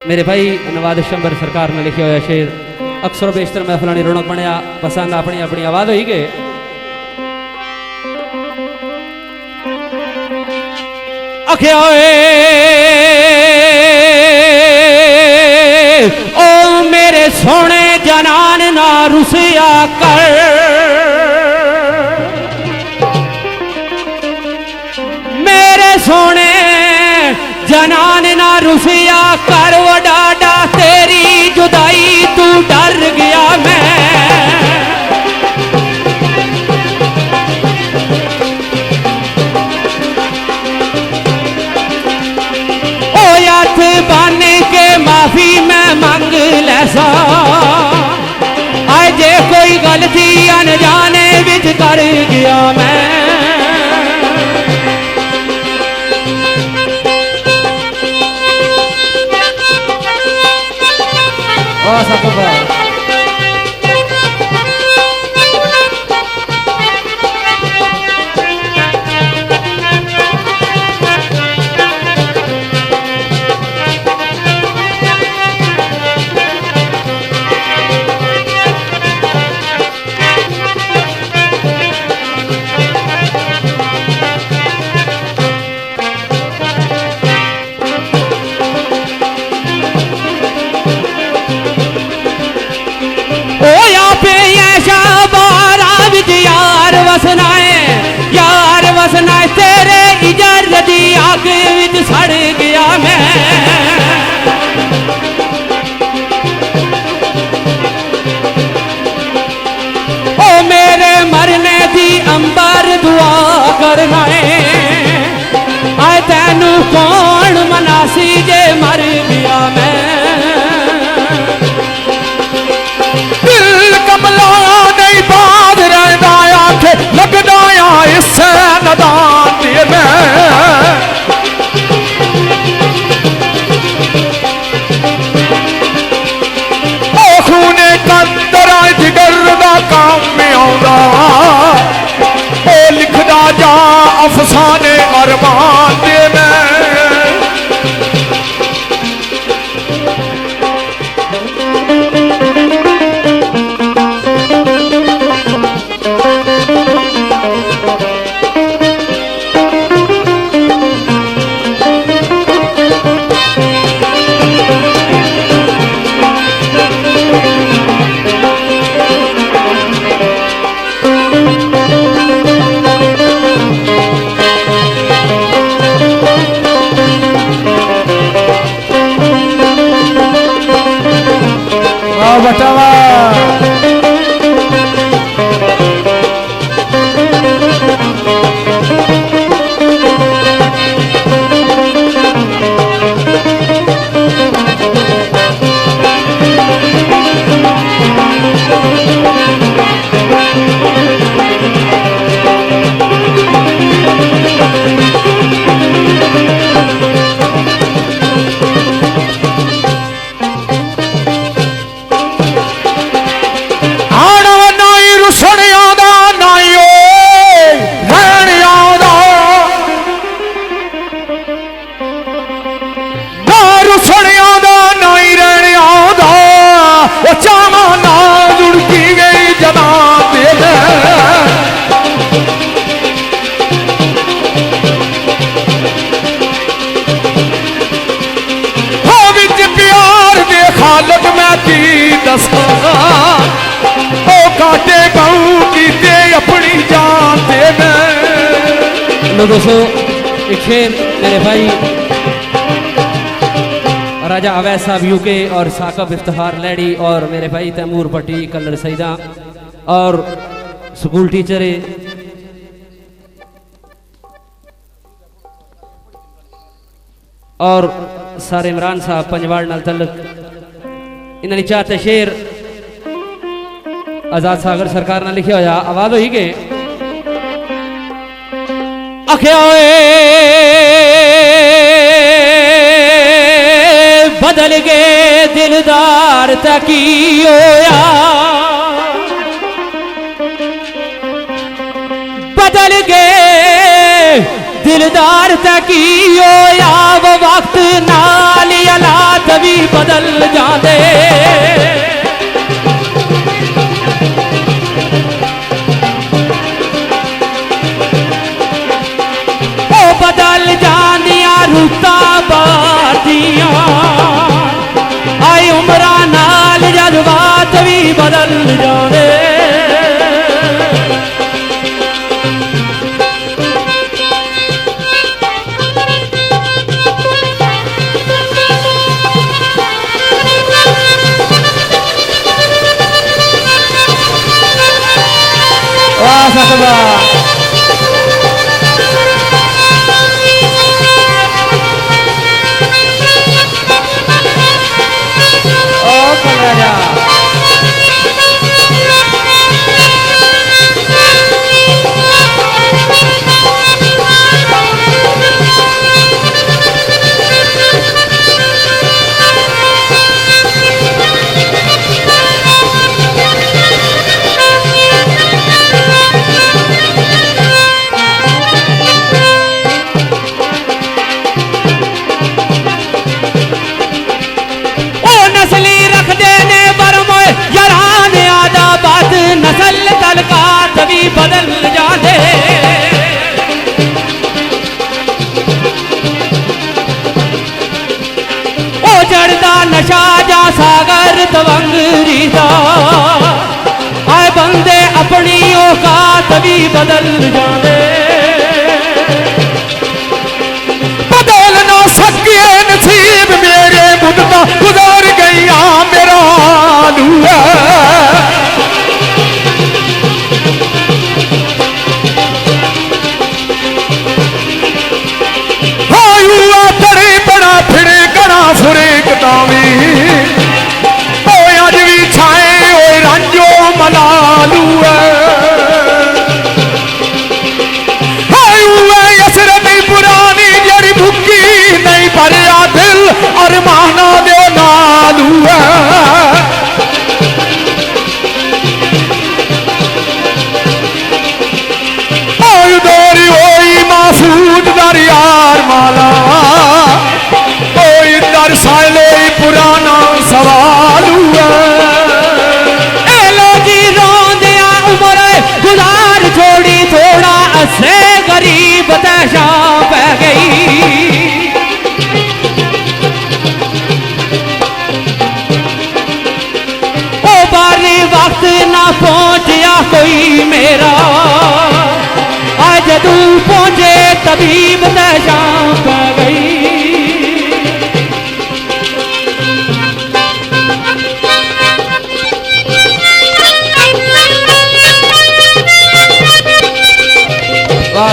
मेरे भाई नवाज शंबर सरकार ने लिखे हुआ शेर अक्सर बेशतर महफिलों की रौनक बनया पसंद अपनी अपनी आवाज होई गए। आख्या ओ मेरे सोने जनान ना रुसिया कर, मेरे सोने जनान ना रुसिया कर, वो डाडा तेरी जुदाई तू डर गया मैं। ओ याथ बन के माफी मैं मंग लैसा, आए जे कोई गलती अनजाने विच कर गया मैं। यार वसना तेरे इजारत दी आग विच सड़ गया मैं। ओ मेरे मरने दी अंबर दुआ करना है, आए तैनू कौन मनासी जे मर गया मैं। दिल कमला नहीं बाध रहता आखे लगदा इस नदान दिए मैं। ओ खूने कंदर जिगर दा काम में आउंदा, ओ लिखदा जा अफसाने अरमान दे मैं। बटावा अपनी जान दे मैं। दोस्तों एक शेर मेरे भाई राजा अवैस साहब यूके और साकब इफ्तिखार लैडी और मेरे भाई तैमूर भट्टी कलर सईदा और स्कूल टीचर और सारे इमरान साहब पंजवाड़ नाल तलक इन्होंने चाहते शेर आजाद सागर सरकार ने लिखे होया आवाज होई गए। आख्या बदल गए दिलदार तकी होया, बदल गए दिलदार तकीयो आव वक्त नाल हालात भी बदल जाते ओ बदल जांदिया रुता बातियां आई उमरा नाल जज्बात भी बदल जाते नसल तलकात भी बदल जाते ओ जड़दा नशा जा सागर तवंगरी दा आए बंदे अपनी औकात भी बदल जाते बदल ना सके नसीब मेरे मुद्दा गुजर गया मेरा लूआ फिरे कड़ा फुरे कटावी ओ अज भी छाए ओ रंजो मलालू असर नहीं पुरानी जड़ी भुक्की नहीं भरिया दिल अरमाना दे नालू दोरी होई मासूद दर यार माला साले पुराना सवाल लो जी रोंदिया उम्र गुजार छोड़ी थोड़ा असे गरीब तशा पै गई ओ बारी वक्त ना पहुंचया कोई मेरा आज तू पहुंचे तबीब तशा पै गई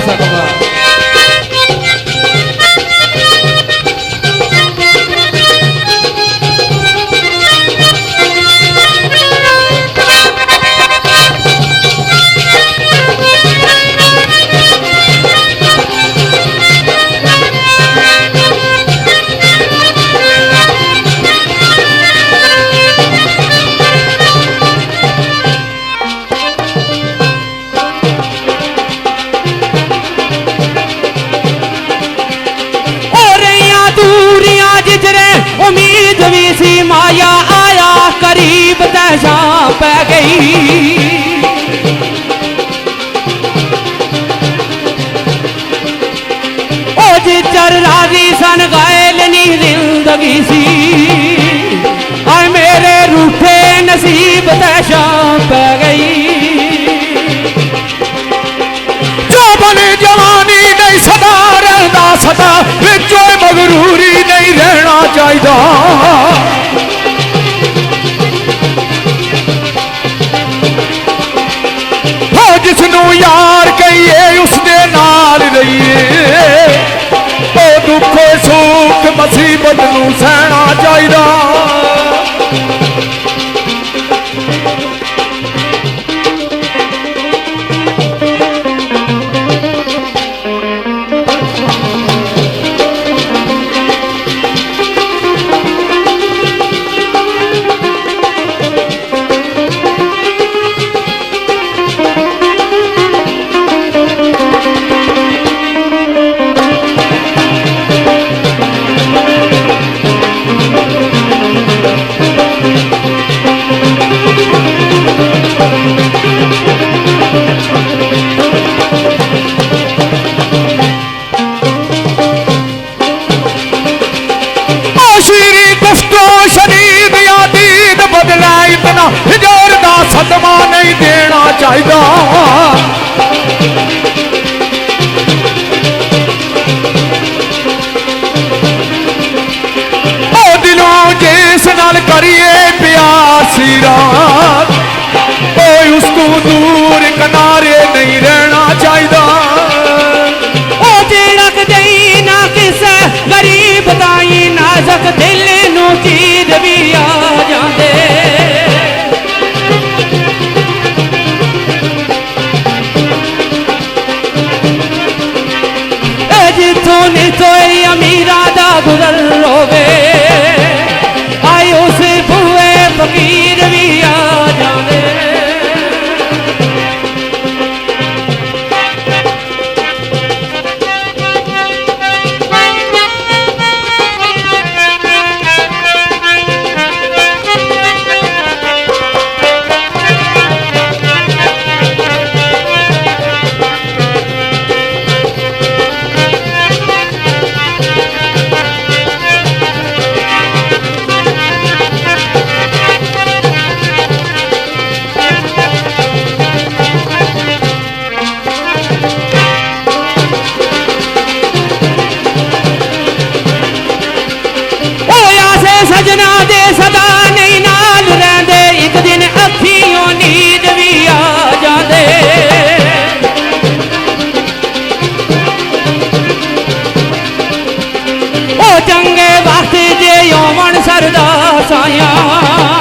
सकवा उम्मीद भी सी माया आया करीब तैशा पै गई ओ जिचर राजी सन गायल नी जिंदगी सी आए मेरे रूठे नसीब तैशा पै गई जो बने जवानी नहीं सदा रहना सदा विचों मगरूरी नहीं रहना चाहिए हो जिसनू यार कहिए उसदे नाल रहिए ओ दुखो सुख मुसीबत नू सहना चाहिए ਚਾਹੀਦਾ ਉਹ ਦਿਲੋਂ ਜਿਸ ਨਾਲ ਕਰੀਏ ਪਿਆਰ ਸੀ ਰਾਤ ਓਏ ਉਸ ਤੋਂ ਦੂਰ ਕਿਨਾਰੇ ਨਹੀਂ ਰਹਿਣਾ ਚਾਹੀਦਾ ਉਹ ਜਿਹੜਾ ਕਦੇ ਨਾ ਕਿਸੇ ਗਰੀਬ ਤਾਈ ਨਾਜ਼ਕ ਦਿਲ ਨੂੰ ਚੀਰ ਵੀ ਆ ਜਾਂਦੇ ਇਹ ਜਿੱਥੋਂ ਨਿਤੋਏ ਅਮੀਰਾਂ ਦਾ ਗੁਜ਼ਰ ਹੋਵੇ ਆਏ ਉਸ ਬੂਏ ਫਕੀਰ ਵੀ ਆ ਜਾਂਦੇ ਸਜਣਾ ਦੇ ਸਦਾ ਨਹੀਂ ਨਾਲ ਰਹਿੰਦੇ ਇੱਕ ਦਿਨ ਅੱਖੀਓਂ ਨੀਂਦ ਵੀ ਆ ਜਾਂਦੇ ਉਹ ਚੰਗੇ ਵਕਤ ਜੇ ਯੋਵਨ ਸਰਦਾ ਸਾਇਆ